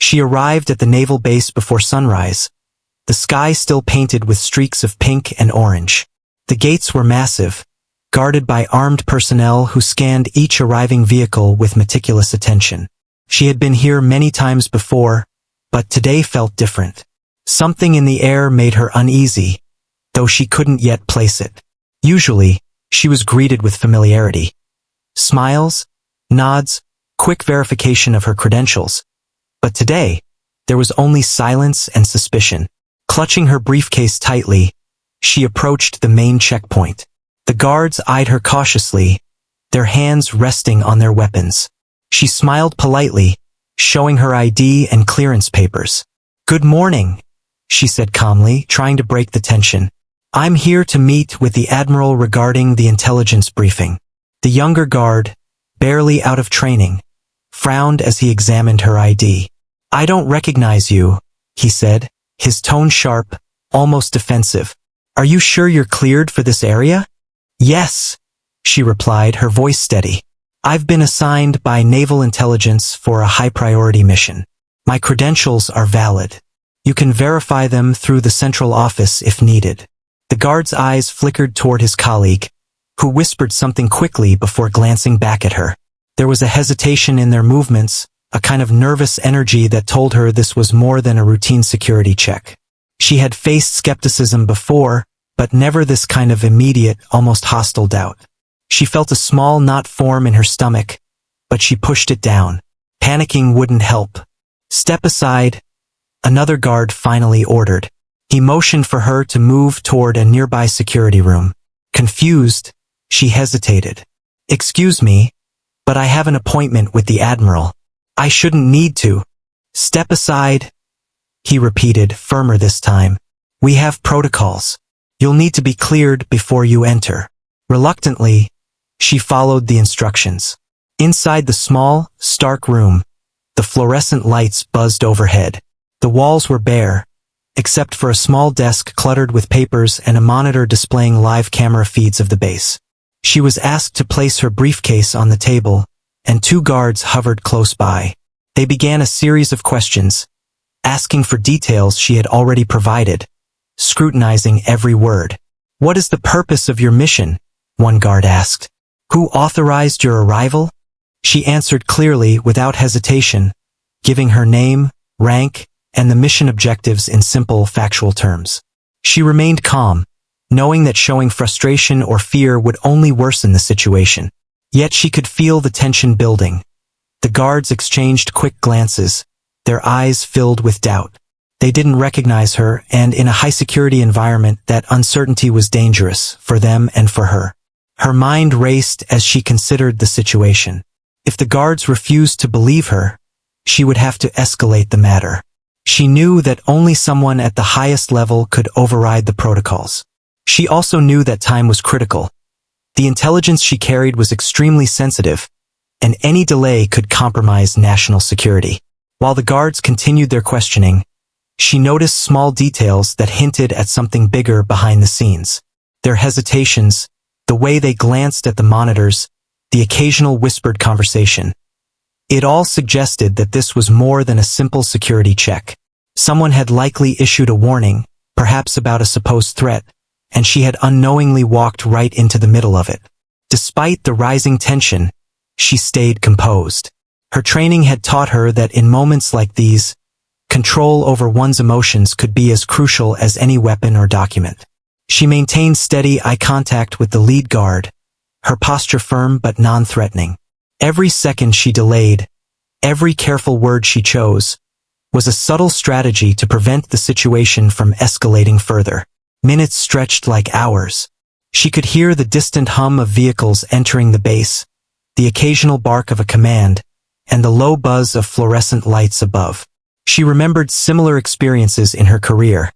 She arrived at the naval base before sunrise, the sky still painted with streaks of pink and orange. The gates were massive, guarded by armed personnel who scanned each arriving vehicle with meticulous attention. She had been here many times before, but today felt different. Something in the air made her uneasy, though she couldn't yet place it. Usually, she was greeted with familiarity. Smiles, nods, quick verification of her credentials. But today, there was only silence and suspicion. Clutching her briefcase tightly, she approached the main checkpoint. The guards eyed her cautiously, their hands resting on their weapons. She smiled politely, showing her ID and clearance papers. "Good morning," she said calmly, trying to break the tension. "I'm here to meet with the Admiral regarding the intelligence briefing." The younger guard, barely out of training, frowned as he examined her ID. "I don't recognize you," he said, his tone sharp, almost defensive. "Are you sure you're cleared for this area?" "Yes," she replied, her voice steady. "I've been assigned by Naval Intelligence for a high-priority mission. My credentials are valid. You can verify them through the central office if needed." The guard's eyes flickered toward his colleague, who whispered something quickly before glancing back at her. There was a hesitation in their movements, a kind of nervous energy that told her this was more than a routine security check. She had faced skepticism before, but never this kind of immediate, almost hostile doubt. She felt a small knot form in her stomach, but she pushed it down. Panicking wouldn't help. "Step aside," another guard finally ordered. He motioned for her to move toward a nearby security room. Confused, she hesitated. "Excuse me, but I have an appointment with the Admiral. I shouldn't need to." "Step aside," he repeated, firmer this time. "We have protocols. You'll need to be cleared before you enter." Reluctantly, she followed the instructions. Inside the small, stark room, the fluorescent lights buzzed overhead. The walls were bare, except for a small desk cluttered with papers and a monitor displaying live camera feeds of the base. She was asked to place her briefcase on the table, and two guards hovered close by. They began a series of questions, asking for details she had already provided, scrutinizing every word. "What is the purpose of your mission?" one guard asked. "Who authorized your arrival?" She answered clearly, without hesitation, giving her name, rank, and the mission objectives in simple, factual terms. She remained calm, knowing that showing frustration or fear would only worsen the situation. Yet she could feel the tension building. The guards exchanged quick glances, their eyes filled with doubt. They didn't recognize her, and in a high-security environment, that uncertainty was dangerous, for them and for her. Her mind raced as she considered the situation. If the guards refused to believe her, she would have to escalate the matter. She knew that only someone at the highest level could override the protocols. She also knew that time was critical. The intelligence she carried was extremely sensitive, and any delay could compromise national security. While the guards continued their questioning, she noticed small details that hinted at something bigger behind the scenes. Their hesitations, the way they glanced at the monitors, the occasional whispered conversation. It all suggested that this was more than a simple security check. Someone had likely issued a warning, perhaps about a supposed threat, and she had unknowingly walked right into the middle of it. Despite the rising tension, she stayed composed. Her training had taught her that in moments like these, control over one's emotions could be as crucial as any weapon or document. She maintained steady eye contact with the lead guard, her posture firm but non-threatening. Every second she delayed, every careful word she chose, was a subtle strategy to prevent the situation from escalating further. Minutes stretched like hours. She could hear the distant hum of vehicles entering the base, the occasional bark of a command, and the low buzz of fluorescent lights above. She remembered similar experiences in her career.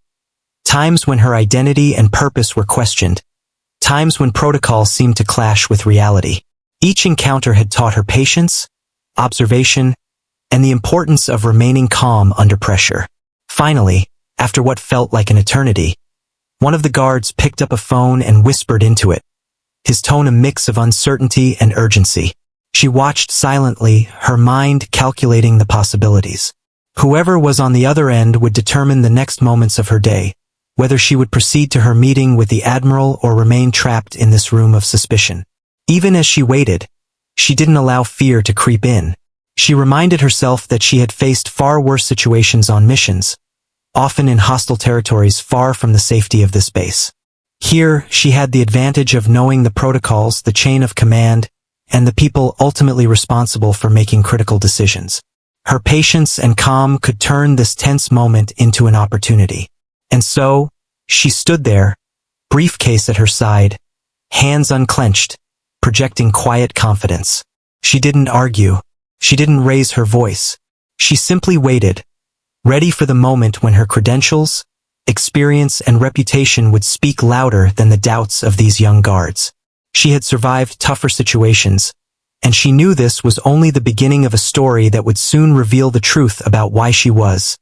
Times when her identity and purpose were questioned. Times when protocol seemed to clash with reality. Each encounter had taught her patience, observation, and the importance of remaining calm under pressure. Finally, after what felt like an eternity, one of the guards picked up a phone and whispered into it, his tone a mix of uncertainty and urgency. She watched silently, her mind calculating the possibilities. Whoever was on the other end would determine the next moments of her day, whether she would proceed to her meeting with the Admiral or remain trapped in this room of suspicion. Even as she waited, she didn't allow fear to creep in. She reminded herself that she had faced far worse situations on missions, often in hostile territories far from the safety of this base. Here, she had the advantage of knowing the protocols, the chain of command, and the people ultimately responsible for making critical decisions. Her patience and calm could turn this tense moment into an opportunity. And so, she stood there, briefcase at her side, hands unclenched, projecting quiet confidence. She didn't argue. She didn't raise her voice. She simply waited, ready for the moment when her credentials, experience, and reputation would speak louder than the doubts of these young guards. She had survived tougher situations, and she knew this was only the beginning of a story that would soon reveal the truth about why she was,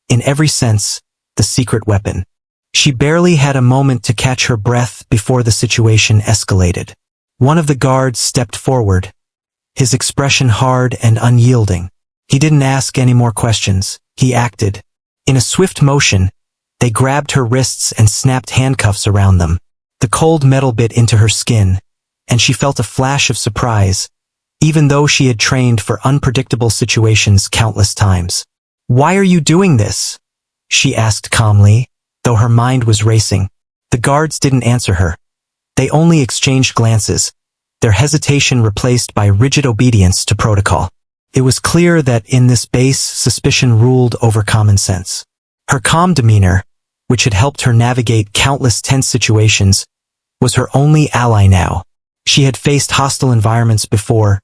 in every sense, the secret weapon. She barely had a moment to catch her breath before the situation escalated. One of the guards stepped forward, his expression hard and unyielding. He didn't ask any more questions. He acted. In a swift motion, they grabbed her wrists and snapped handcuffs around them. The cold metal bit into her skin, and she felt a flash of surprise, even though she had trained for unpredictable situations countless times. "Why are you doing this?" she asked calmly, though her mind was racing. The guards didn't answer her. They only exchanged glances, their hesitation replaced by rigid obedience to protocol. It was clear that in this base, suspicion ruled over common sense. Her calm demeanor, which had helped her navigate countless tense situations, was her only ally now. She had faced hostile environments before,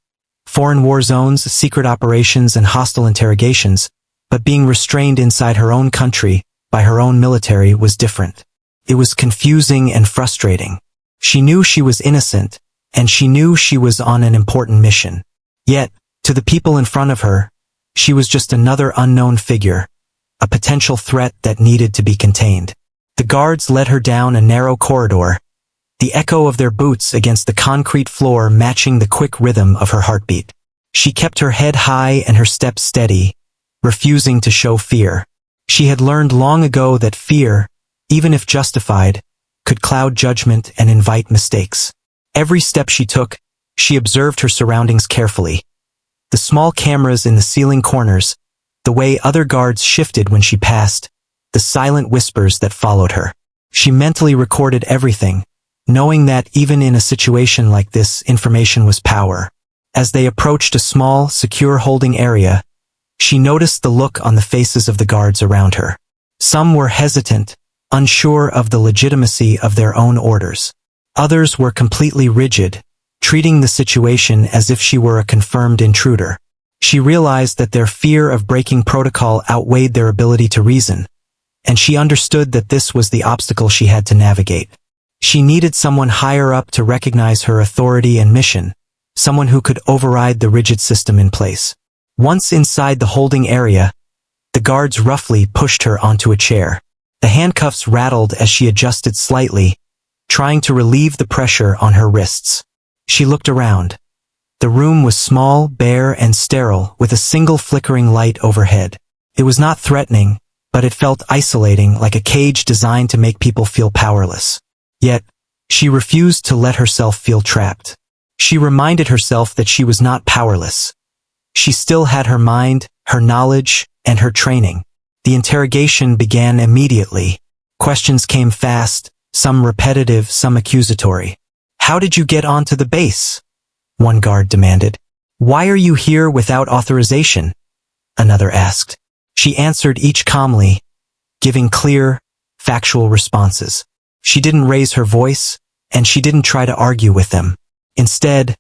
foreign war zones, secret operations, and hostile interrogations, but being restrained inside her own country by her own military was different. It was confusing and frustrating. She knew she was innocent, and she knew she was on an important mission. Yet, to the people in front of her, she was just another unknown figure, a potential threat that needed to be contained. The guards led her down a narrow corridor, the echo of their boots against the concrete floor matching the quick rhythm of her heartbeat. She kept her head high and her steps steady, refusing to show fear. She had learned long ago that fear, even if justified, could cloud judgment and invite mistakes. Every step she took, she observed her surroundings carefully. The small cameras in the ceiling corners, the way other guards shifted when she passed, the silent whispers that followed her. She mentally recorded everything, knowing that even in a situation like this, information was power. As they approached a small, secure holding area, she noticed the look on the faces of the guards around her. Some were hesitant, unsure of the legitimacy of their own orders. Others were completely rigid, treating the situation as if she were a confirmed intruder. She realized that their fear of breaking protocol outweighed their ability to reason, and she understood that this was the obstacle she had to navigate. She needed someone higher up to recognize her authority and mission, someone who could override the rigid system in place. Once inside the holding area, the guards roughly pushed her onto a chair. The handcuffs rattled as she adjusted slightly, trying to relieve the pressure on her wrists. She looked around. The room was small, bare, and sterile, with a single flickering light overhead. It was not threatening, but it felt isolating, like a cage designed to make people feel powerless. Yet, she refused to let herself feel trapped. She reminded herself that she was not powerless. She still had her mind, her knowledge, and her training. The interrogation began immediately. Questions came fast, some repetitive, some accusatory. "How did you get onto the base?" one guard demanded. "Why are you here without authorization?" another asked. She answered each calmly, giving clear, factual responses. She didn't raise her voice, and she didn't try to argue with them. Instead,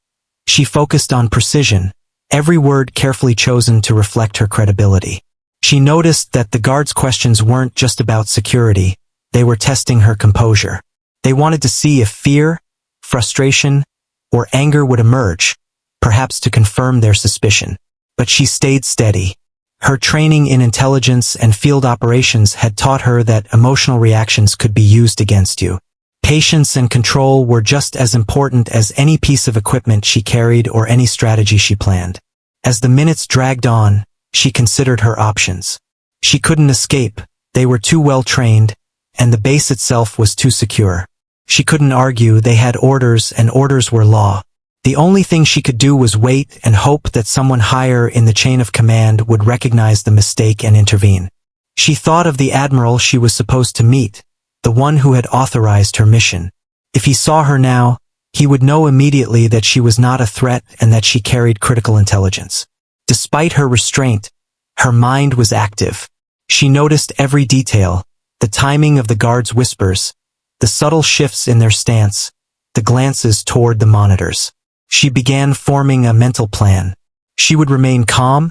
she focused on precision, every word carefully chosen to reflect her credibility. She noticed that the guards' questions weren't just about security, they were testing her composure. They wanted to see if fear, frustration, or anger would emerge, perhaps to confirm their suspicion. But she stayed steady. Her training in intelligence and field operations had taught her that emotional reactions could be used against you. Patience and control were just as important as any piece of equipment she carried or any strategy she planned. As the minutes dragged on, she considered her options. She couldn't escape, they were too well trained, and the base itself was too secure. She couldn't argue, they had orders and orders were law. The only thing she could do was wait and hope that someone higher in the chain of command would recognize the mistake and intervene. She thought of the admiral she was supposed to meet, the one who had authorized her mission. If he saw her now, he would know immediately that she was not a threat and that she carried critical intelligence. Despite her restraint, her mind was active. She noticed every detail, the timing of the guards' whispers, the subtle shifts in their stance, the glances toward the monitors. She began forming a mental plan. She would remain calm,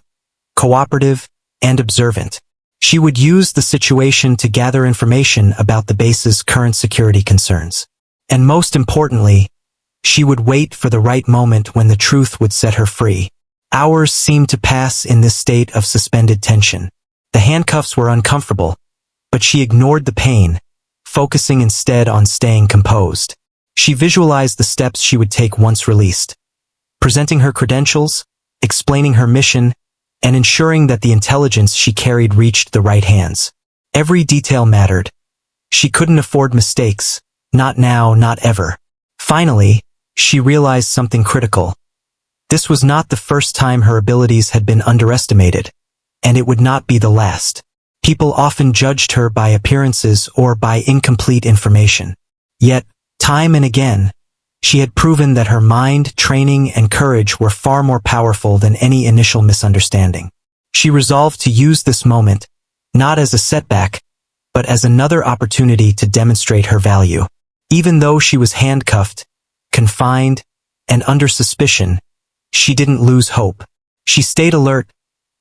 cooperative, and observant. She would use the situation to gather information about the base's current security concerns. And most importantly, she would wait for the right moment when the truth would set her free. Hours seemed to pass in this state of suspended tension. The handcuffs were uncomfortable, but she ignored the pain, focusing instead on staying composed. She visualized the steps she would take once released, presenting her credentials, explaining her mission, and ensuring that the intelligence she carried reached the right hands. Every detail mattered. She couldn't afford mistakes, not now, not ever. Finally, she realized something critical. This was not the first time her abilities had been underestimated, and it would not be the last. People often judged her by appearances or by incomplete information. Yet, time and again, she had proven that her mind, training, and courage were far more powerful than any initial misunderstanding. She resolved to use this moment, not as a setback, but as another opportunity to demonstrate her value. Even though she was handcuffed, confined, and under suspicion, she didn't lose hope. She stayed alert,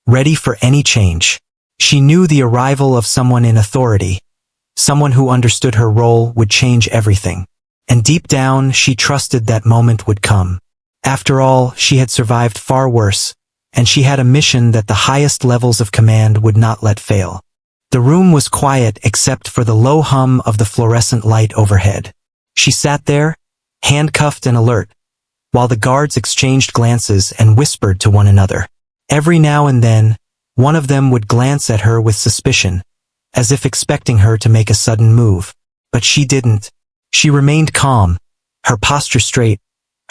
ready for any change. She knew the arrival of someone in authority, someone who understood her role, would change everything. And deep down, she trusted that moment would come. After all, she had survived far worse, and she had a mission that the highest levels of command would not let fail. The room was quiet except for the low hum of the fluorescent light overhead. She sat there, handcuffed and alert, while the guards exchanged glances and whispered to one another. Every now and then, one of them would glance at her with suspicion, as if expecting her to make a sudden move. But she didn't. She remained calm, her posture straight,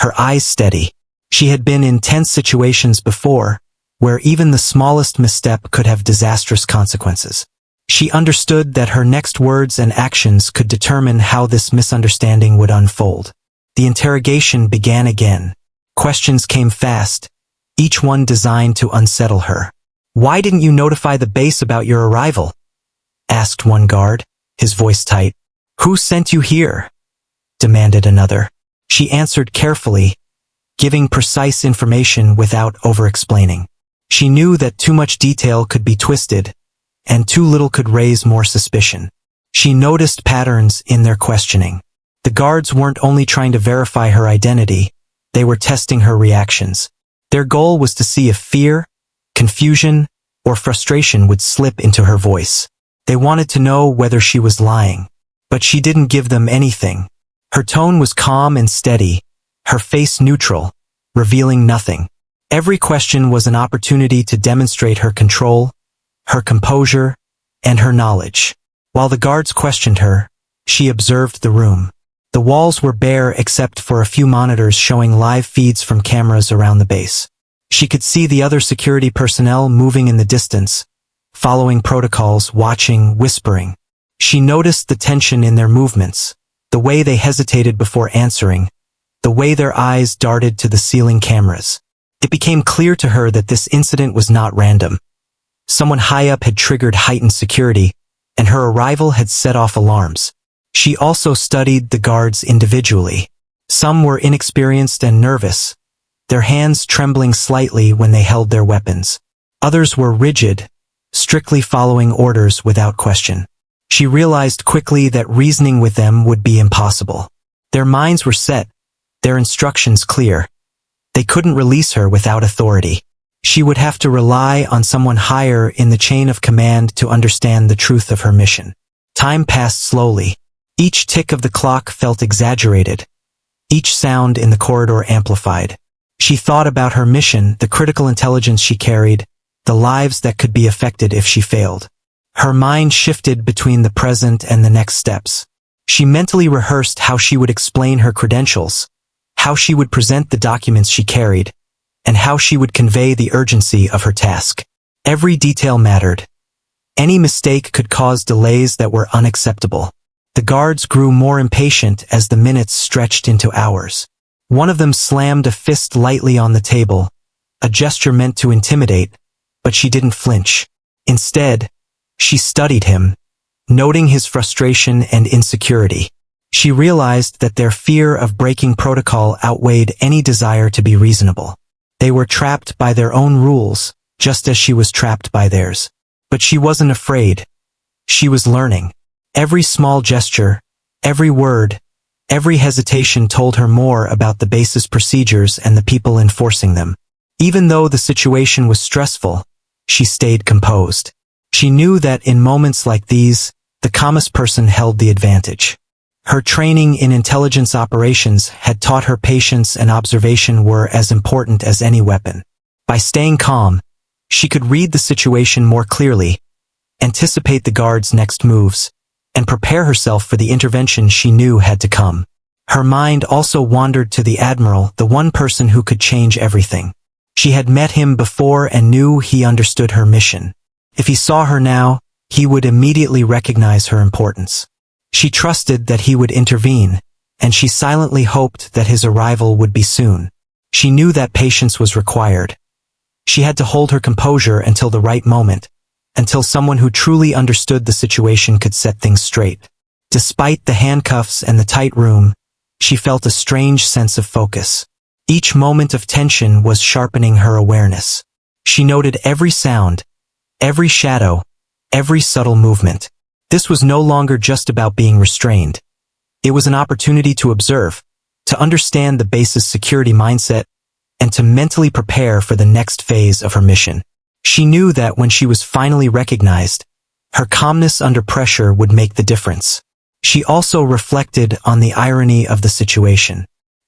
her eyes steady. She had been in tense situations before, where even the smallest misstep could have disastrous consequences. She understood that her next words and actions could determine how this misunderstanding would unfold. The interrogation began again. Questions came fast, each one designed to unsettle her. "Why didn't you notify the base about your arrival?" asked one guard, his voice tight. "Who sent you here?" demanded another. She answered carefully, giving precise information without over-explaining. She knew that too much detail could be twisted, and too little could raise more suspicion. She noticed patterns in their questioning. The guards weren't only trying to verify her identity, they were testing her reactions. Their goal was to see if fear, confusion, or frustration would slip into her voice. They wanted to know whether she was lying. But she didn't give them anything. Her tone was calm and steady, her face neutral, revealing nothing. Every question was an opportunity to demonstrate her control, her composure, and her knowledge. While the guards questioned her, she observed the room. The walls were bare except for a few monitors showing live feeds from cameras around the base. She could see the other security personnel moving in the distance, following protocols, watching, whispering. She noticed the tension in their movements, the way they hesitated before answering, the way their eyes darted to the ceiling cameras. It became clear to her that this incident was not random. Someone high up had triggered heightened security, and her arrival had set off alarms. She also studied the guards individually. Some were inexperienced and nervous, their hands trembling slightly when they held their weapons. Others were rigid, strictly following orders without question. She realized quickly that reasoning with them would be impossible. Their minds were set, their instructions clear. They couldn't release her without authority. She would have to rely on someone higher in the chain of command to understand the truth of her mission. Time passed slowly. Each tick of the clock felt exaggerated, each sound in the corridor amplified. She thought about her mission, the critical intelligence she carried, the lives that could be affected if she failed. Her mind shifted between the present and the next steps. She mentally rehearsed how she would explain her credentials, how she would present the documents she carried, and how she would convey the urgency of her task. Every detail mattered. Any mistake could cause delays that were unacceptable. The guards grew more impatient as the minutes stretched into hours. One of them slammed a fist lightly on the table, a gesture meant to intimidate, but she didn't flinch. Instead, she studied him, noting his frustration and insecurity. She realized that their fear of breaking protocol outweighed any desire to be reasonable. They were trapped by their own rules, just as she was trapped by theirs. But she wasn't afraid. She was learning. Every small gesture, every word, every hesitation told her more about the base's procedures and the people enforcing them. Even though the situation was stressful, she stayed composed. She knew that in moments like these, the calmest person held the advantage. Her training in intelligence operations had taught her patience and observation were as important as any weapon. By staying calm, she could read the situation more clearly, anticipate the guards' next moves, and prepare herself for the intervention she knew had to come. Her mind also wandered to the Admiral, the one person who could change everything. She had met him before and knew he understood her mission. If he saw her now, he would immediately recognize her importance. She trusted that he would intervene, and she silently hoped that his arrival would be soon. She knew that patience was required. She had to hold her composure until the right moment, until someone who truly understood the situation could set things straight. Despite the handcuffs and the tight room, she felt a strange sense of focus. Each moment of tension was sharpening her awareness. She noted every sound, every shadow, every subtle movement. This was no longer just about being restrained. It was an opportunity to observe, to understand the base's security mindset, and to mentally prepare for the next phase of her mission. She knew that when she was finally recognized, her calmness under pressure would make the difference. She also reflected on the irony of the situation.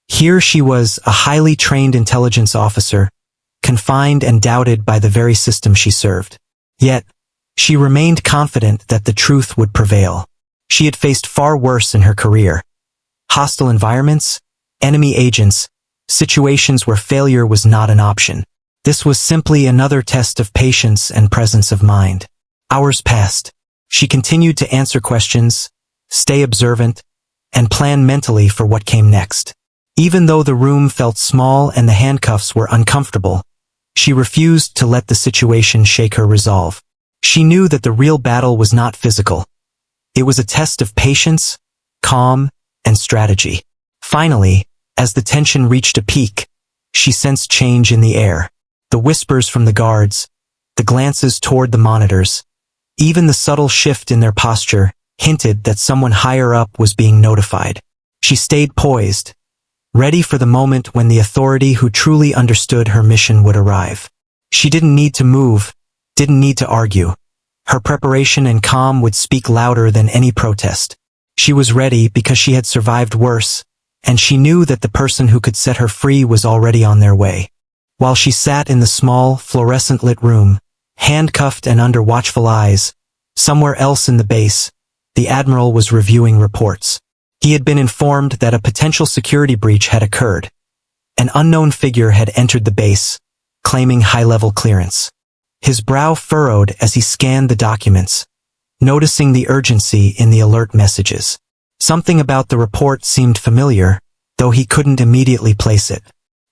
Here she was, a highly trained intelligence officer, confined and doubted by the very system she served. Yet, she remained confident that the truth would prevail. She had faced far worse in her career. Hostile environments, enemy agents, situations where failure was not an option. This was simply another test of patience and presence of mind. Hours passed. She continued to answer questions, stay observant, and plan mentally for what came next. Even though the room felt small and the handcuffs were uncomfortable, she refused to let the situation shake her resolve. She knew that the real battle was not physical. It was a test of patience, calm, and strategy. Finally, as the tension reached a peak, she sensed change in the air. The whispers from the guards, the glances toward the monitors, even the subtle shift in their posture hinted that someone higher up was being notified. She stayed poised, ready for the moment when the authority who truly understood her mission would arrive. She didn't need to move, didn't need to argue. Her preparation and calm would speak louder than any protest. She was ready because she had survived worse, and she knew that the person who could set her free was already on their way. While she sat in the small, fluorescent-lit room, handcuffed and under watchful eyes, somewhere else in the base, the Admiral was reviewing reports. He had been informed that a potential security breach had occurred. An unknown figure had entered the base, claiming high-level clearance. His brow furrowed as he scanned the documents, noticing the urgency in the alert messages. Something about the report seemed familiar, though he couldn't immediately place it.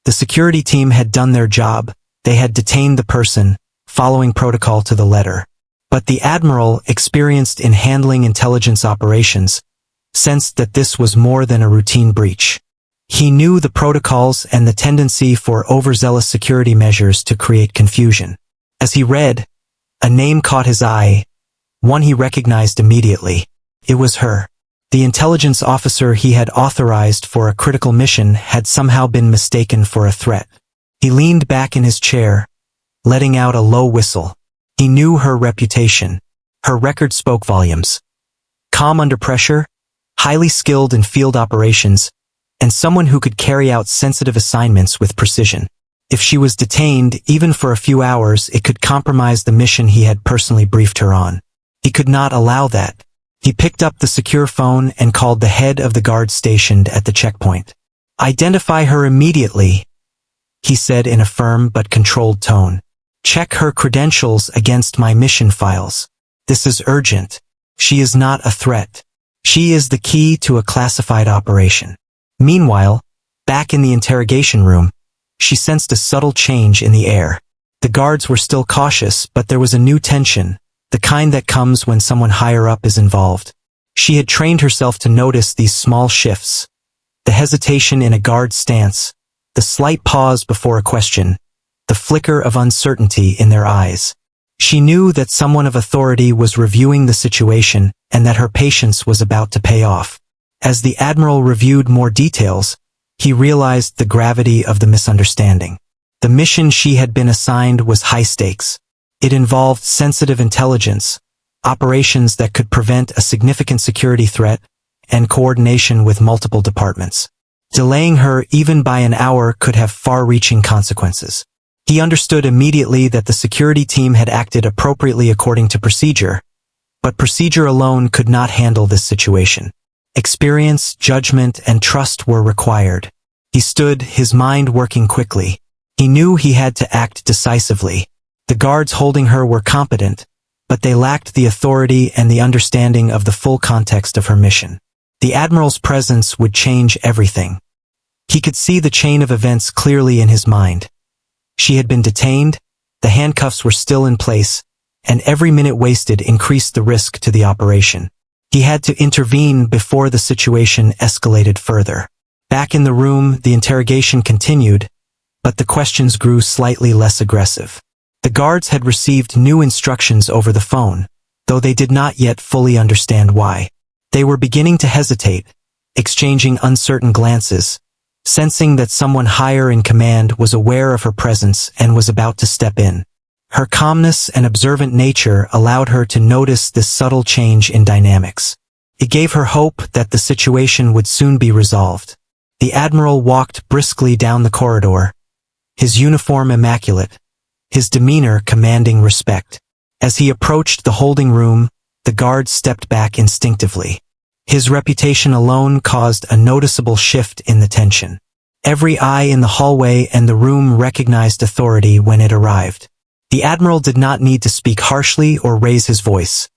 The security team had done their job. They had detained the person, following protocol to the letter. But the Admiral, experienced in handling intelligence operations, sensed that this was more than a routine breach. He knew the protocols and the tendency for overzealous security measures to create confusion. As he read, a name caught his eye, one he recognized immediately. It was her. The intelligence officer he had authorized for a critical mission had somehow been mistaken for a threat. He leaned back in his chair, letting out a low whistle. He knew her reputation. Her record spoke volumes. Calm under pressure, highly skilled in field operations, and someone who could carry out sensitive assignments with precision. If she was detained, even for a few hours, it could compromise the mission he had personally briefed her on. He could not allow that. He picked up the secure phone and called the head of the guard stationed at the checkpoint. "Identify her immediately," he said in a firm but controlled tone. "Check her credentials against my mission files. This is urgent. She is not a threat. She is the key to a classified operation." Meanwhile, back in the interrogation room, she sensed a subtle change in the air. The guards were still cautious, but there was a new tension, the kind that comes when someone higher up is involved. She had trained herself to notice these small shifts. The hesitation in a guard's stance, the slight pause before a question, the flicker of uncertainty in their eyes. She knew that someone of authority was reviewing the situation and that her patience was about to pay off. As the Admiral reviewed more details, he realized the gravity of the misunderstanding. The mission she had been assigned was high stakes. It involved sensitive intelligence, operations that could prevent a significant security threat, and coordination with multiple departments. Delaying her even by an hour could have far-reaching consequences. He understood immediately that the security team had acted appropriately according to procedure, but procedure alone could not handle this situation. Experience, judgment, and trust were required. He stood, his mind working quickly. He knew he had to act decisively. The guards holding her were competent, but they lacked the authority and the understanding of the full context of her mission. The Admiral's presence would change everything. He could see the chain of events clearly in his mind. She had been detained, the handcuffs were still in place, and every minute wasted increased the risk to the operation. He had to intervene before the situation escalated further. Back in the room, the interrogation continued, but the questions grew slightly less aggressive. The guards had received new instructions over the phone, though they did not yet fully understand why. They were beginning to hesitate, exchanging uncertain glances, sensing that someone higher in command was aware of her presence and was about to step in. Her calmness and observant nature allowed her to notice this subtle change in dynamics. It gave her hope that the situation would soon be resolved. The Admiral walked briskly down the corridor, his uniform immaculate, his demeanor commanding respect. As he approached the holding room, the guards stepped back instinctively. His reputation alone caused a noticeable shift in the tension. Every eye in the hallway and the room recognized authority when it arrived. The Admiral did not need to speak harshly or raise his voice.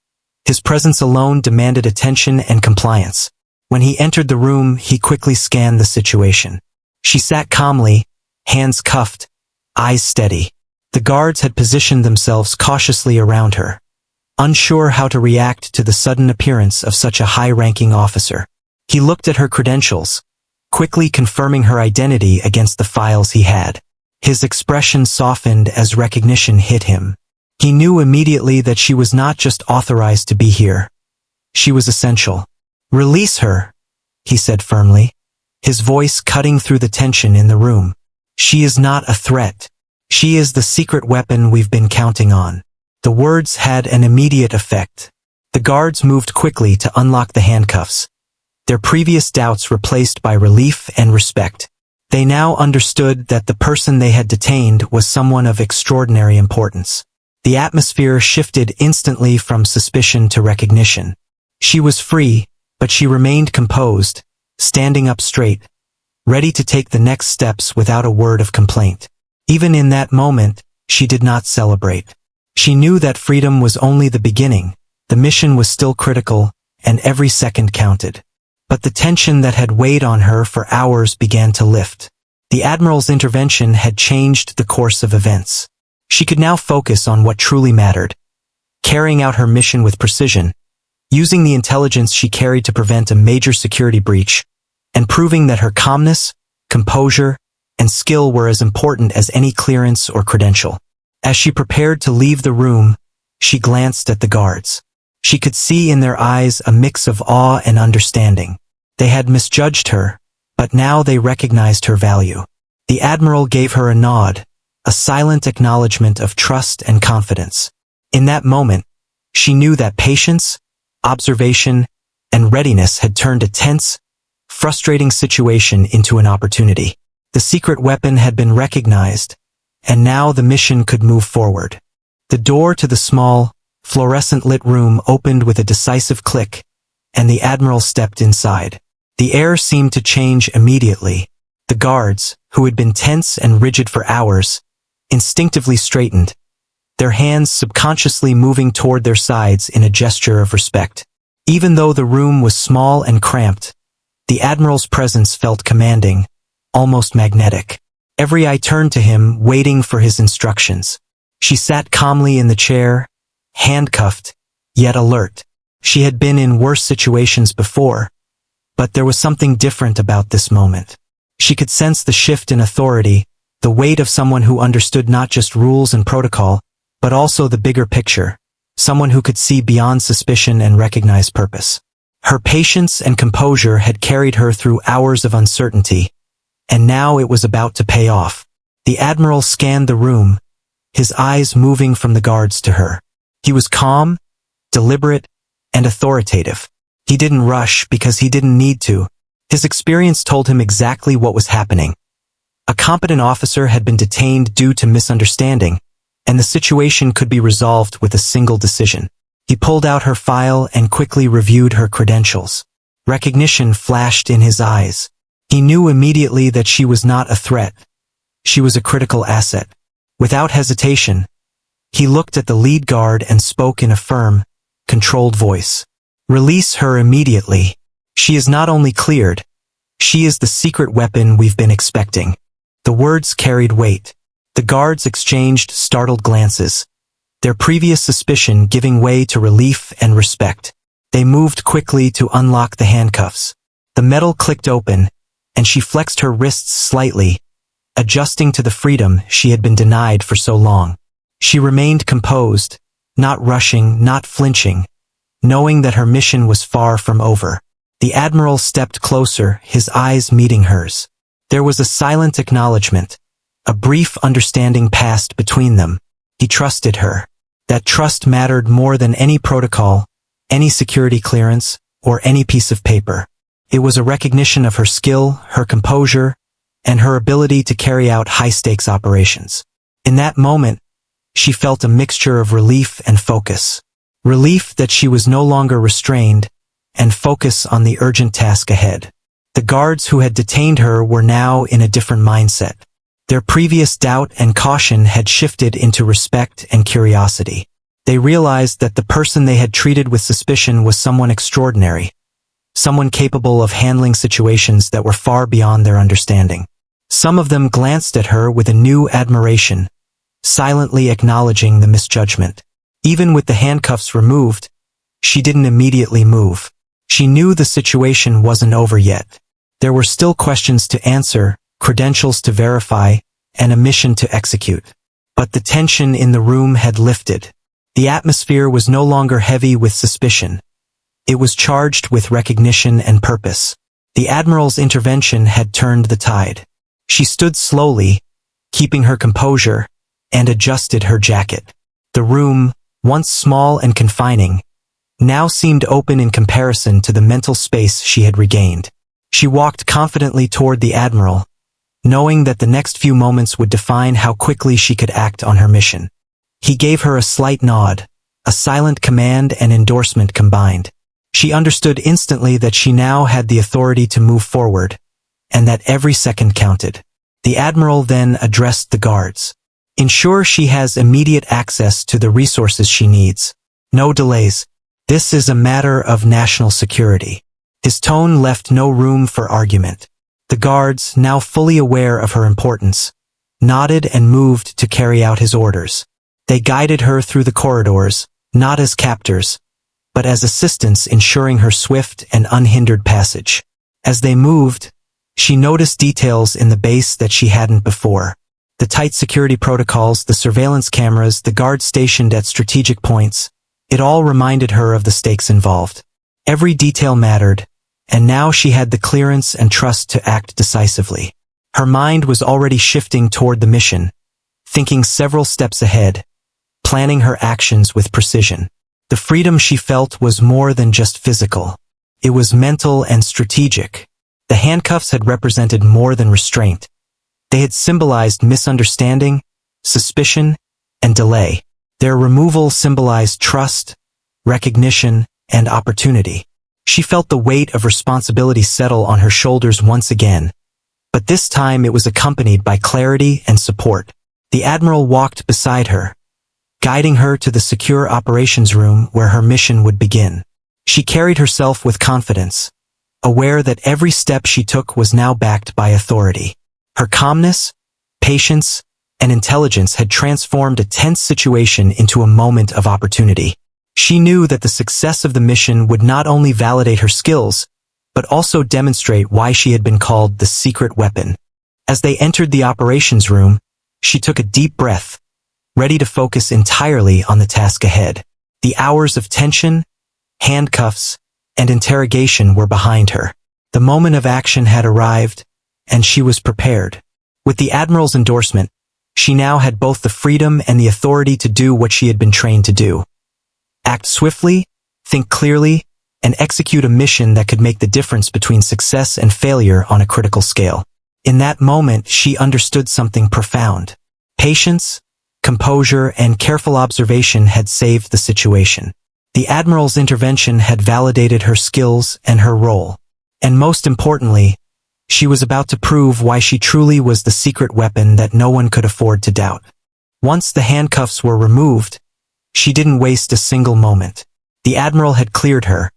His presence alone demanded attention and compliance. When he entered the room, he quickly scanned the situation. She sat calmly, hands cuffed, eyes steady. The guards had positioned themselves cautiously around her, unsure how to react to the sudden appearance of such a high-ranking officer. He looked at her credentials, quickly confirming her identity against the files he had. His expression softened as recognition hit him. He knew immediately that she was not just authorized to be here. She was essential. "Release her," he said firmly, his voice cutting through the tension in the room. "She is not a threat. She is the secret weapon we've been counting on." The words had an immediate effect. The guards moved quickly to unlock the handcuffs, their previous doubts replaced by relief and respect. They now understood that the person they had detained was someone of extraordinary importance. The atmosphere shifted instantly from suspicion to recognition. She was free, but she remained composed, standing up straight, ready to take the next steps without a word of complaint. Even in that moment, she did not celebrate. She knew that freedom was only the beginning, the mission was still critical, and every second counted. But the tension that had weighed on her for hours began to lift. The Admiral's intervention had changed the course of events. She could now focus on what truly mattered, carrying out her mission with precision, using the intelligence she carried to prevent a major security breach, and proving that her calmness, composure, and skill were as important as any clearance or credential. As she prepared to leave the room, she glanced at the guards. She could see in their eyes a mix of awe and understanding. They had misjudged her, but now they recognized her value. The Admiral gave her a nod, a silent acknowledgement of trust and confidence. In that moment, she knew that patience, observation, and readiness had turned a tense, frustrating situation into an opportunity. The secret weapon had been recognized, and now the mission could move forward. The door to the small, fluorescent-lit room opened with a decisive click, and the Admiral stepped inside. The air seemed to change immediately. The guards, who had been tense and rigid for hours, instinctively straightened, their hands subconsciously moving toward their sides in a gesture of respect. Even though the room was small and cramped, the Admiral's presence felt commanding, almost magnetic. Every eye turned to him, waiting for his instructions. She sat calmly in the chair, handcuffed, yet alert. She had been in worse situations before, but there was something different about this moment. She could sense the shift in authority, the weight of someone who understood not just rules and protocol, but also the bigger picture, someone who could see beyond suspicion and recognize purpose. Her patience and composure had carried her through hours of uncertainty, and now it was about to pay off. The Admiral scanned the room, his eyes moving from the guards to her. He was calm, deliberate, and authoritative. He didn't rush because he didn't need to. His experience told him exactly what was happening. A competent officer had been detained due to misunderstanding, and the situation could be resolved with a single decision. He pulled out her file and quickly reviewed her credentials. Recognition flashed in his eyes. He knew immediately that she was not a threat. She was a critical asset. Without hesitation, he looked at the lead guard and spoke in a firm, controlled voice. "Release her immediately. She is not only cleared, she is the secret weapon we've been expecting." The words carried weight. The guards exchanged startled glances, their previous suspicion giving way to relief and respect. They moved quickly to unlock the handcuffs. The metal clicked open, and she flexed her wrists slightly, adjusting to the freedom she had been denied for so long. She remained composed, not rushing, not flinching, knowing that her mission was far from over. The Admiral stepped closer, his eyes meeting hers. There was a silent acknowledgement. A brief understanding passed between them. He trusted her. That trust mattered more than any protocol, any security clearance, or any piece of paper. It was a recognition of her skill, her composure, and her ability to carry out high-stakes operations. In that moment, she felt a mixture of relief and focus. Relief that she was no longer restrained, and focus on the urgent task ahead. The guards who had detained her were now in a different mindset. Their previous doubt and caution had shifted into respect and curiosity. They realized that the person they had treated with suspicion was someone extraordinary, someone capable of handling situations that were far beyond their understanding. Some of them glanced at her with a new admiration, silently acknowledging the misjudgment. Even with the handcuffs removed, she didn't immediately move. She knew the situation wasn't over yet. There were still questions to answer, credentials to verify, and a mission to execute. But the tension in the room had lifted. The atmosphere was no longer heavy with suspicion. It was charged with recognition and purpose. The Admiral's intervention had turned the tide. She stood slowly, keeping her composure, and adjusted her jacket. The room, once small and confining, now seemed open in comparison to the mental space she had regained. She walked confidently toward the Admiral, knowing that the next few moments would define how quickly she could act on her mission. He gave her a slight nod, a silent command and endorsement combined. She understood instantly that she now had the authority to move forward, and that every second counted. The Admiral then addressed the guards. "Ensure she has immediate access to the resources she needs. No delays. This is a matter of national security." His tone left no room for argument. The guards, now fully aware of her importance, nodded and moved to carry out his orders. They guided her through the corridors, not as captors, but as assistants ensuring her swift and unhindered passage. As they moved, she noticed details in the base that she hadn't before. The tight security protocols, the surveillance cameras, the guards stationed at strategic points, it all reminded her of the stakes involved. Every detail mattered, and now she had the clearance and trust to act decisively. Her mind was already shifting toward the mission, thinking several steps ahead, planning her actions with precision. The freedom she felt was more than just physical. It was mental and strategic. The handcuffs had represented more than restraint. They had symbolized misunderstanding, suspicion, and delay. Their removal symbolized trust, recognition, and opportunity. She felt the weight of responsibility settle on her shoulders once again, but this time it was accompanied by clarity and support. The Admiral walked beside her, guiding her to the secure operations room where her mission would begin. She carried herself with confidence, aware that every step she took was now backed by authority. Her calmness, patience, and intelligence had transformed a tense situation into a moment of opportunity. She knew that the success of the mission would not only validate her skills, but also demonstrate why she had been called the secret weapon. As they entered the operations room, she took a deep breath, ready to focus entirely on the task ahead. The hours of tension, handcuffs, and interrogation were behind her. The moment of action had arrived, and she was prepared. With the Admiral's endorsement, she now had both the freedom and the authority to do what she had been trained to do. Act swiftly, think clearly, and execute a mission that could make the difference between success and failure on a critical scale. In that moment, she understood something profound. Patience, composure, and careful observation had saved the situation. The Admiral's intervention had validated her skills and her role. And most importantly, she was about to prove why she truly was the secret weapon that no one could afford to doubt. Once the handcuffs were removed, she didn't waste a single moment. The Admiral had cleared her,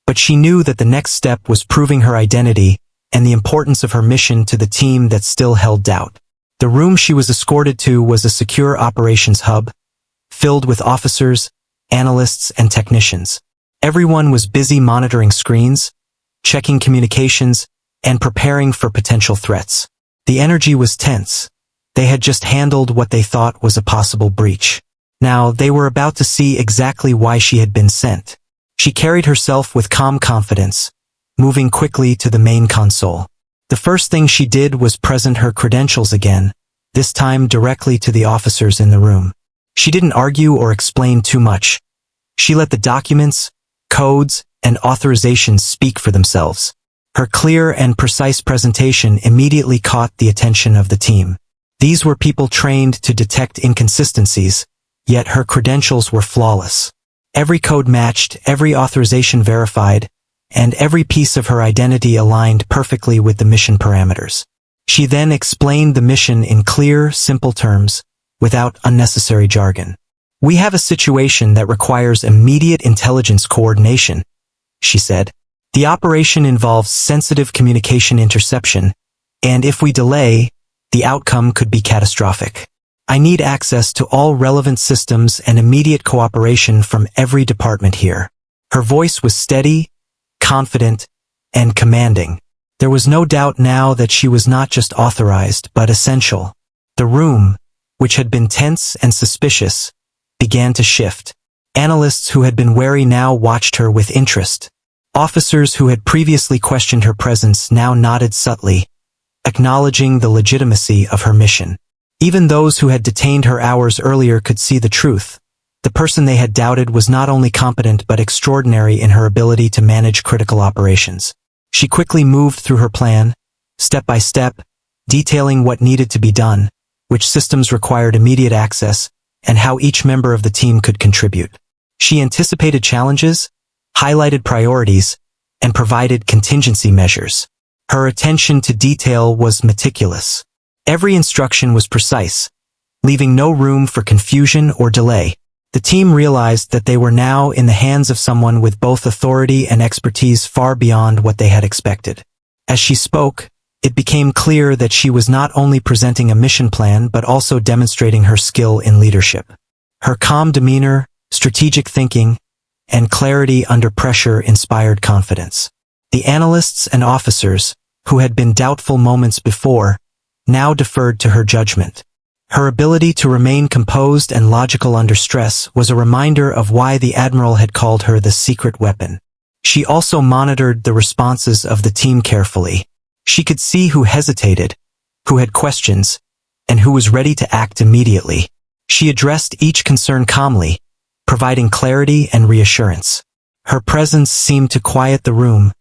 but she knew that the next step was proving her identity and the importance of her mission to the team that still held doubt. The room she was escorted to was a secure operations hub, filled with officers, analysts, and technicians. Everyone was busy monitoring screens, checking communications, and preparing for potential threats. The energy was tense. They had just handled what they thought was a possible breach. Now, they were about to see exactly why she had been sent. She carried herself with calm confidence, moving quickly to the main console. The first thing she did was present her credentials again, this time directly to the officers in the room. She didn't argue or explain too much. She let the documents, codes, and authorizations speak for themselves. Her clear and precise presentation immediately caught the attention of the team. These were people trained to detect inconsistencies, yet her credentials were flawless. Every code matched, every authorization verified, and every piece of her identity aligned perfectly with the mission parameters. She then explained the mission in clear, simple terms, without unnecessary jargon. "We have a situation that requires immediate intelligence coordination," she said. "The operation involves sensitive communication interception, and if we delay, the outcome could be catastrophic. I need access to all relevant systems and immediate cooperation from every department here." Her voice was steady, confident, and commanding. There was no doubt now that she was not just authorized but essential. The room, which had been tense and suspicious, began to shift. Analysts who had been wary now watched her with interest. Officers who had previously questioned her presence now nodded subtly, acknowledging the legitimacy of her mission. Even those who had detained her hours earlier could see the truth. The person they had doubted was not only competent but extraordinary in her ability to manage critical operations. She quickly moved through her plan, step by step, detailing what needed to be done, which systems required immediate access, and how each member of the team could contribute. She anticipated challenges, highlighted priorities, and provided contingency measures. Her attention to detail was meticulous. Every instruction was precise, leaving no room for confusion or delay. The team realized that they were now in the hands of someone with both authority and expertise far beyond what they had expected. As she spoke, it became clear that she was not only presenting a mission plan but also demonstrating her skill in leadership. Her calm demeanor, strategic thinking, and clarity under pressure inspired confidence. The analysts and officers, who had been doubtful moments before, now deferred to her judgment. Her ability to remain composed and logical under stress was a reminder of why the Admiral had called her the secret weapon. She also monitored the responses of the team carefully. She could see who hesitated, who had questions, and who was ready to act immediately. She addressed each concern calmly, providing clarity and reassurance. Her presence seemed to quiet the room,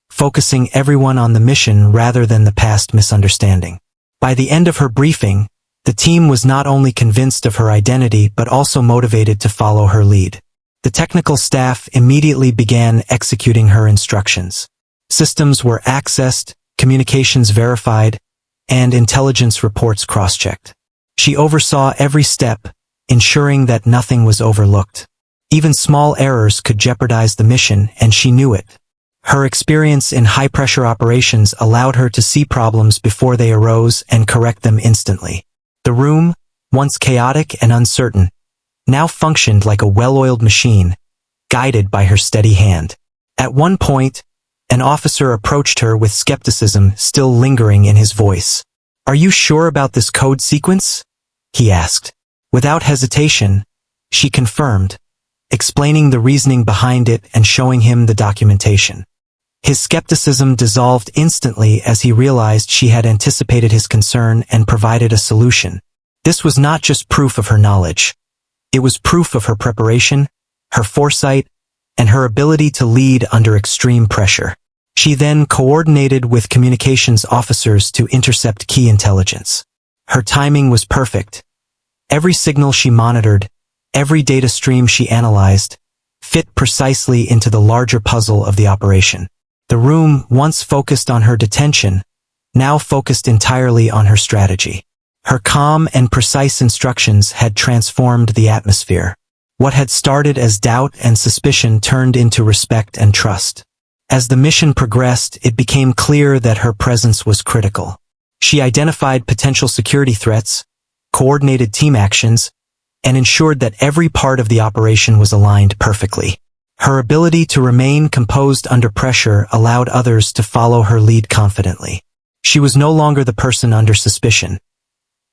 focusing everyone on the mission rather than the past misunderstanding. By the end of her briefing, The team was not only convinced of her identity but also motivated to follow her lead. The technical staff immediately began executing her instructions. Systems were accessed, communications verified, and intelligence reports cross-checked. She oversaw every step, ensuring that nothing was overlooked. Even small errors could jeopardize the mission, and she knew it. Her experience in high-pressure operations allowed her to see problems before they arose and correct them instantly. The room, once chaotic and uncertain, now functioned like a well-oiled machine, guided by her steady hand. At one point, an officer approached her with skepticism still lingering in his voice. "Are you sure about this code sequence?" he asked. Without hesitation, she confirmed, explaining the reasoning behind it and showing him the documentation. His skepticism dissolved instantly as he realized she had anticipated his concern and provided a solution. This was not just proof of her knowledge. It was proof of her preparation, her foresight, and her ability to lead under extreme pressure. She then coordinated with communications officers to intercept key intelligence. Her timing was perfect. Every signal she monitored, every data stream she analyzed, fit precisely into the larger puzzle of the operation. The room, once focused on her detention, now focused entirely on her strategy. Her calm and precise instructions had transformed the atmosphere. What had started as doubt and suspicion turned into respect and trust. As the mission progressed, it became clear that her presence was critical. She identified potential security threats, coordinated team actions, and ensured that every part of the operation was aligned perfectly. Her ability to remain composed under pressure allowed others to follow her lead confidently. She was no longer the person under suspicion.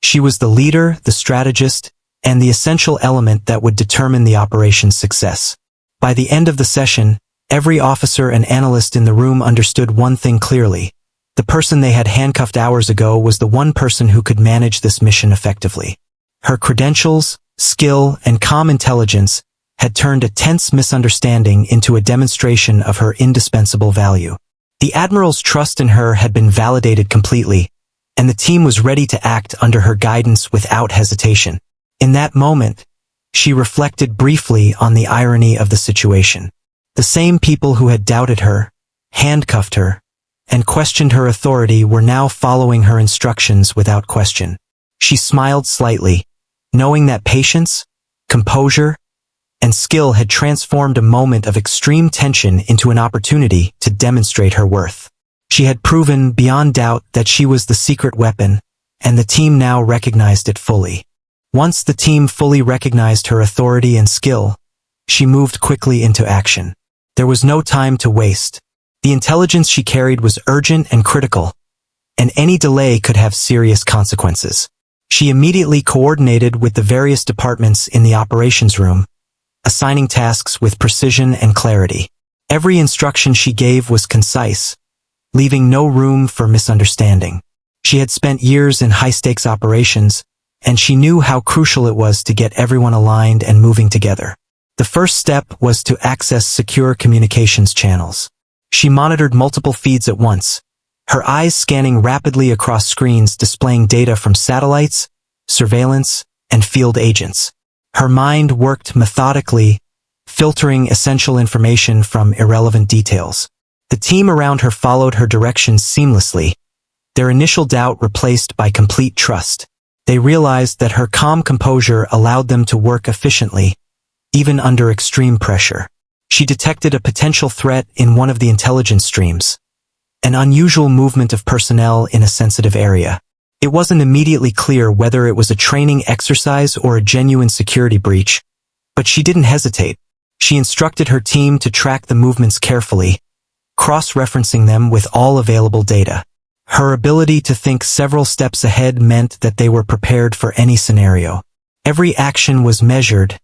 She was the leader, the strategist, and the essential element that would determine the operation's success. By the end of the session, every officer and analyst in the room understood one thing clearly. The person they had handcuffed hours ago was the one person who could manage this mission effectively. Her credentials, skill, and calm intelligence had turned a tense misunderstanding into a demonstration of her indispensable value. The Admiral's trust in her had been validated completely, and the team was ready to act under her guidance without hesitation. In that moment, she reflected briefly on the irony of the situation. The same people who had doubted her, handcuffed her, and questioned her authority were now following her instructions without question. She smiled slightly, knowing that patience, composure, and skill had transformed a moment of extreme tension into an opportunity to demonstrate her worth. She had proven beyond doubt that she was the secret weapon, and the team now recognized it fully. Once the team fully recognized her authority and skill, she moved quickly into action. There was no time to waste. The intelligence she carried was urgent and critical, and any delay could have serious consequences. She immediately coordinated with the various departments in the operations room, assigning tasks with precision and clarity. Every instruction she gave was concise, leaving no room for misunderstanding. She had spent years in high-stakes operations, and she knew how crucial it was to get everyone aligned and moving together. The first step was to access secure communications channels. She monitored multiple feeds at once, her eyes scanning rapidly across screens displaying data from satellites, surveillance, and field agents. Her mind worked methodically, filtering essential information from irrelevant details. The team around her followed her directions seamlessly, their initial doubt replaced by complete trust. They realized that her calm composure allowed them to work efficiently, even under extreme pressure. She detected a potential threat in one of the intelligence streams, an unusual movement of personnel in a sensitive area. It wasn't immediately clear whether it was a training exercise or a genuine security breach, but she didn't hesitate. She instructed her team to track the movements carefully, cross-referencing them with all available data. Her ability to think several steps ahead meant that they were prepared for any scenario. Every action was measured,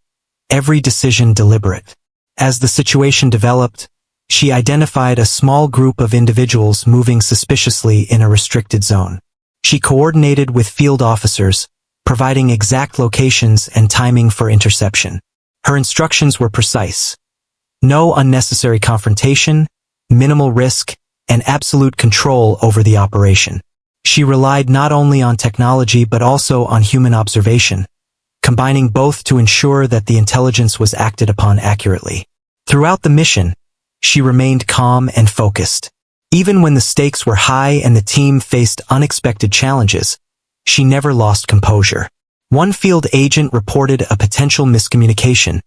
every decision deliberate. As the situation developed, she identified a small group of individuals moving suspiciously in a restricted zone. She coordinated with field officers, providing exact locations and timing for interception. Her instructions were precise. No unnecessary confrontation, minimal risk, and absolute control over the operation. She relied not only on technology but also on human observation, combining both to ensure that the intelligence was acted upon accurately. Throughout the mission, she remained calm and focused. Even when the stakes were high and the team faced unexpected challenges, she never lost composure. One field agent reported a potential miscommunication,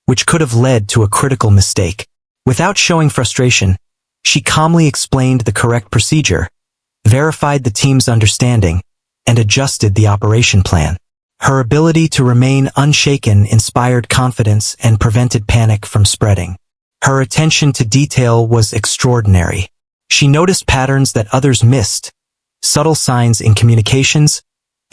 which could have led to a critical mistake. Without showing frustration, she calmly explained the correct procedure, verified the team's understanding, and adjusted the operation plan. Her ability to remain unshaken inspired confidence and prevented panic from spreading. Her attention to detail was extraordinary. She noticed patterns that others missed, subtle signs in communications,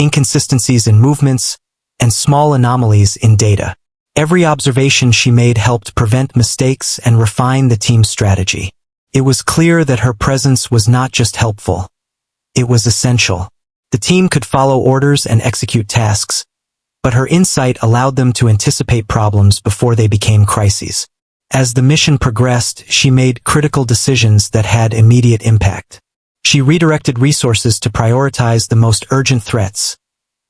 inconsistencies in movements, and small anomalies in data. Every observation she made helped prevent mistakes and refine the team's strategy. It was clear that her presence was not just helpful. It was essential. The team could follow orders and execute tasks, but her insight allowed them to anticipate problems before they became crises. As the mission progressed, she made critical decisions that had immediate impact. She redirected resources to prioritize the most urgent threats,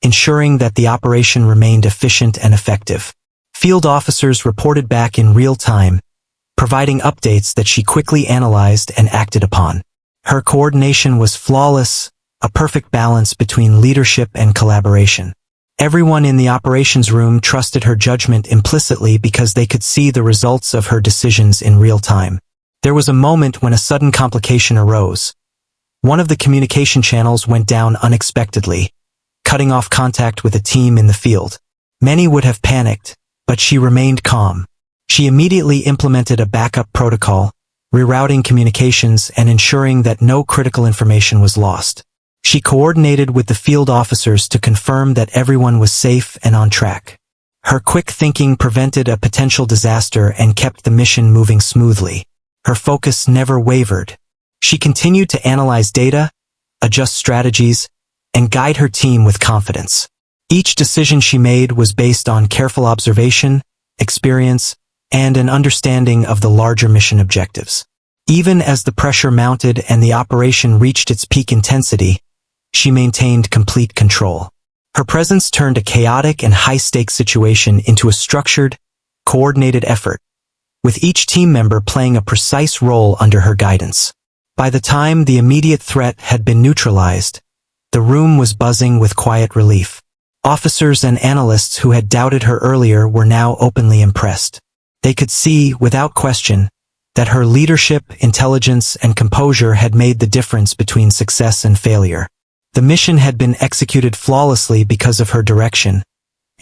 ensuring that the operation remained efficient and effective. Field officers reported back in real time, providing updates that she quickly analyzed and acted upon. Her coordination was flawless, a perfect balance between leadership and collaboration. Everyone in the operations room trusted her judgment implicitly because they could see the results of her decisions in real time. There was a moment when a sudden complication arose. One of the communication channels went down unexpectedly, cutting off contact with a team in the field. Many would have panicked, but she remained calm. She immediately implemented a backup protocol, rerouting communications and ensuring that no critical information was lost. She coordinated with the field officers to confirm that everyone was safe and on track. Her quick thinking prevented a potential disaster and kept the mission moving smoothly. Her focus never wavered. She continued to analyze data, adjust strategies, and guide her team with confidence. Each decision she made was based on careful observation, experience, and an understanding of the larger mission objectives. Even as the pressure mounted and the operation reached its peak intensity, she maintained complete control. Her presence turned a chaotic and high-stakes situation into a structured, coordinated effort, with each team member playing a precise role under her guidance. By the time the immediate threat had been neutralized, the room was buzzing with quiet relief. Officers and analysts who had doubted her earlier were now openly impressed. They could see, without question, that her leadership, intelligence, and composure had made the difference between success and failure. The mission had been executed flawlessly because of her direction,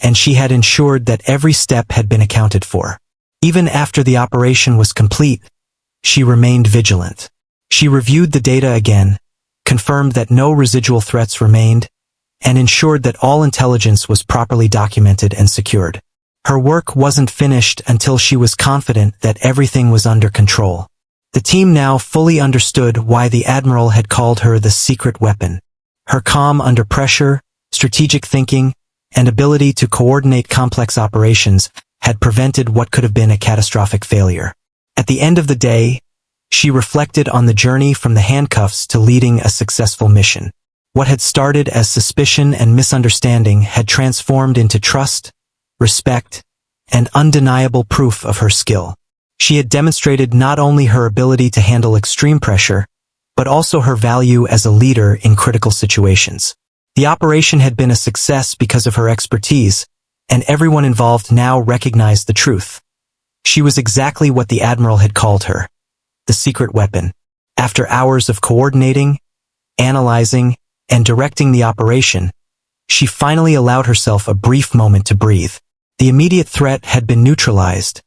and she had ensured that every step had been accounted for. Even after the operation was complete, she remained vigilant. She reviewed the data again, confirmed that no residual threats remained, and ensured that all intelligence was properly documented and secured. Her work wasn't finished until she was confident that everything was under control. The team now fully understood why the Admiral had called her the secret weapon. Her calm under pressure, strategic thinking, and ability to coordinate complex operations had prevented what could have been a catastrophic failure. At the end of the day, she reflected on the journey from the handcuffs to leading a successful mission. What had started as suspicion and misunderstanding had transformed into trust, respect, and undeniable proof of her skill. She had demonstrated not only her ability to handle extreme pressure, but also her value as a leader in critical situations. The operation had been a success because of her expertise, and everyone involved now recognized the truth. She was exactly what the Admiral had called her, the secret weapon. After hours of coordinating, analyzing, and directing the operation, she finally allowed herself a brief moment to breathe. The immediate threat had been neutralized,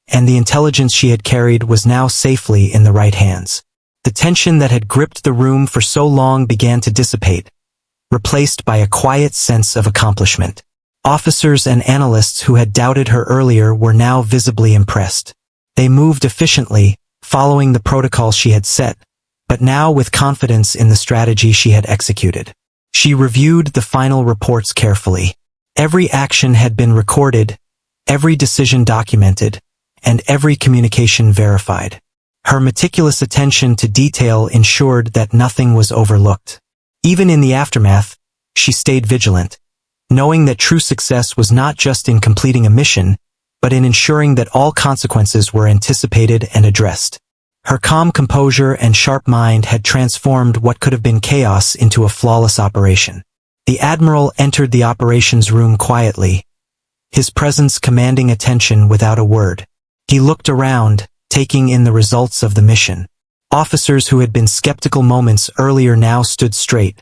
and the intelligence she had carried was now safely in the right hands. The tension that had gripped the room for so long began to dissipate, replaced by a quiet sense of accomplishment. Officers and analysts who had doubted her earlier were now visibly impressed. They moved efficiently, following the protocol she had set, but now with confidence in the strategy she had executed. She reviewed the final reports carefully. Every action had been recorded, every decision documented, and every communication verified. Her meticulous attention to detail ensured that nothing was overlooked. Even in the aftermath, she stayed vigilant, knowing that true success was not just in completing a mission, but in ensuring that all consequences were anticipated and addressed. Her calm composure and sharp mind had transformed what could have been chaos into a flawless operation. The Admiral entered the operations room quietly, his presence commanding attention without a word. He looked around, taking in the results of the mission. Officers who had been skeptical moments earlier now stood straight,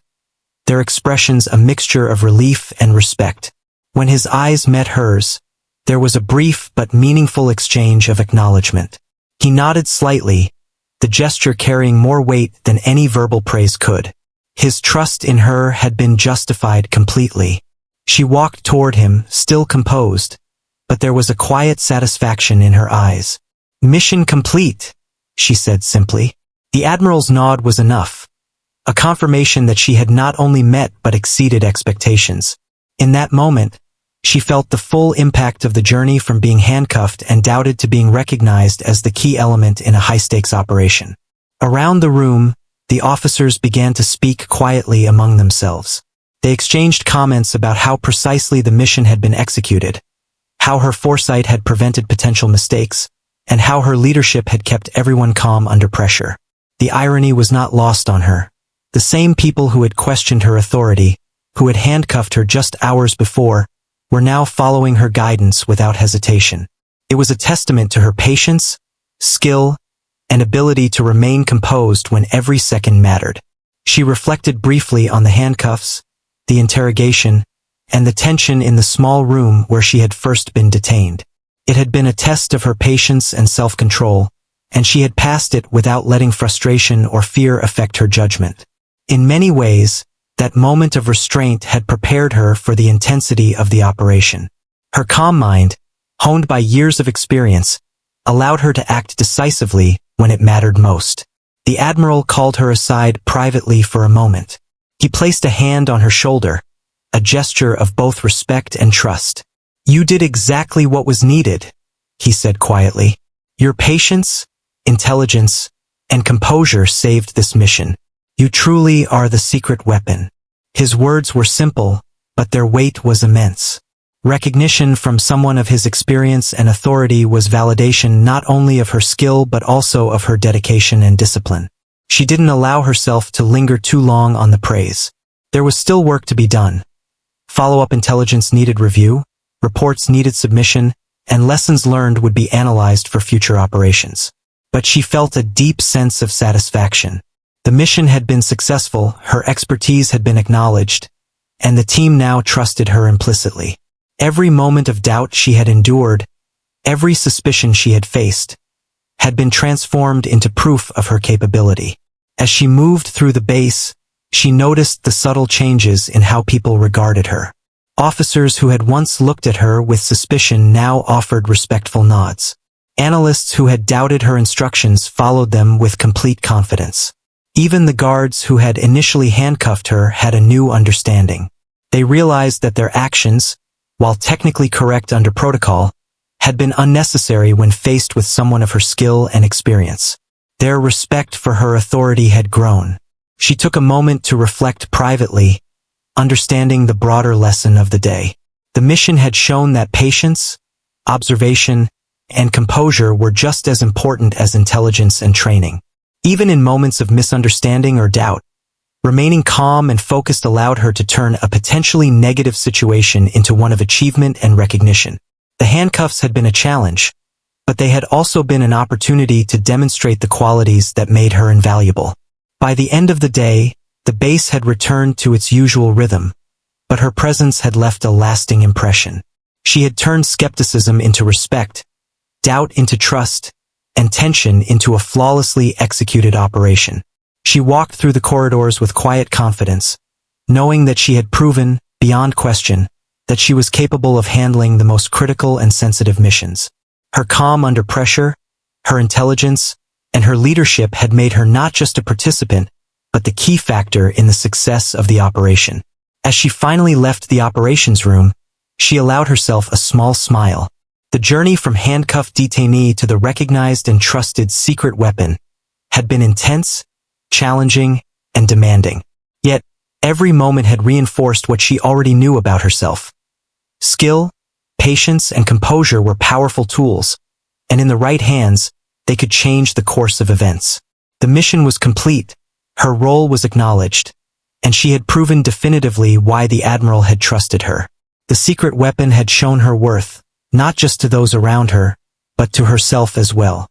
their expressions a mixture of relief and respect. When his eyes met hers, there was a brief but meaningful exchange of acknowledgement. He nodded slightly, the gesture carrying more weight than any verbal praise could. His trust in her had been justified completely. She walked toward him, still composed, but there was a quiet satisfaction in her eyes. "Mission complete," she said simply. The Admiral's nod was enough, a confirmation that she had not only met but exceeded expectations. In that moment, she felt the full impact of the journey from being handcuffed and doubted to being recognized as the key element in a high-stakes operation. Around the room, the officers began to speak quietly among themselves. They exchanged comments about how precisely the mission had been executed, how her foresight had prevented potential mistakes, and how her leadership had kept everyone calm under pressure. The irony was not lost on her. The same people who had questioned her authority, who had handcuffed her just hours before, were now following her guidance without hesitation. It was a testament to her patience, skill, and ability to remain composed when every second mattered. She reflected briefly on the handcuffs, the interrogation, and the tension in the small room where she had first been detained. It had been a test of her patience and self-control, and she had passed it without letting frustration or fear affect her judgment. In many ways, that moment of restraint had prepared her for the intensity of the operation. Her calm mind, honed by years of experience, allowed her to act decisively when it mattered most. The Admiral called her aside privately for a moment. He placed a hand on her shoulder, a gesture of both respect and trust. "You did exactly what was needed," he said quietly. "Your patience, intelligence, and composure saved this mission. You truly are the secret weapon." His words were simple, but their weight was immense. Recognition from someone of his experience and authority was validation not only of her skill but also of her dedication and discipline. She didn't allow herself to linger too long on the praise. There was still work to be done. Follow-up intelligence needed review, reports needed submission, and lessons learned would be analyzed for future operations. But she felt a deep sense of satisfaction. The mission had been successful, her expertise had been acknowledged, and the team now trusted her implicitly. Every moment of doubt she had endured, every suspicion she had faced, had been transformed into proof of her capability. As she moved through the base, she noticed the subtle changes in how people regarded her. Officers who had once looked at her with suspicion now offered respectful nods. Analysts who had doubted her instructions followed them with complete confidence. Even the guards who had initially handcuffed her had a new understanding. They realized that their actions, while technically correct under protocol, had been unnecessary when faced with someone of her skill and experience. Their respect for her authority had grown. She took a moment to reflect privately, understanding the broader lesson of the day. The mission had shown that patience, observation, and composure were just as important as intelligence and training. Even in moments of misunderstanding or doubt, remaining calm and focused allowed her to turn a potentially negative situation into one of achievement and recognition. The handcuffs had been a challenge, but they had also been an opportunity to demonstrate the qualities that made her invaluable. By the end of the day, the base had returned to its usual rhythm, but her presence had left a lasting impression. She had turned skepticism into respect, doubt into trust, and tension into a flawlessly executed operation. She walked through the corridors with quiet confidence, knowing that she had proven, beyond question, that she was capable of handling the most critical and sensitive missions. Her calm under pressure, her intelligence, and her leadership had made her not just a participant, but the key factor in the success of the operation. As she finally left the operations room, she allowed herself a small smile. The journey from handcuffed detainee to the recognized and trusted secret weapon had been intense, challenging, and demanding. Yet, Every moment had reinforced what she already knew about herself. Skill, patience, and composure were powerful tools, and in the right hands, they could change the course of events. The mission was complete, her role was acknowledged, and she had proven definitively why the Admiral had trusted her. The secret weapon had shown her worth, not just to those around her, but to herself as well.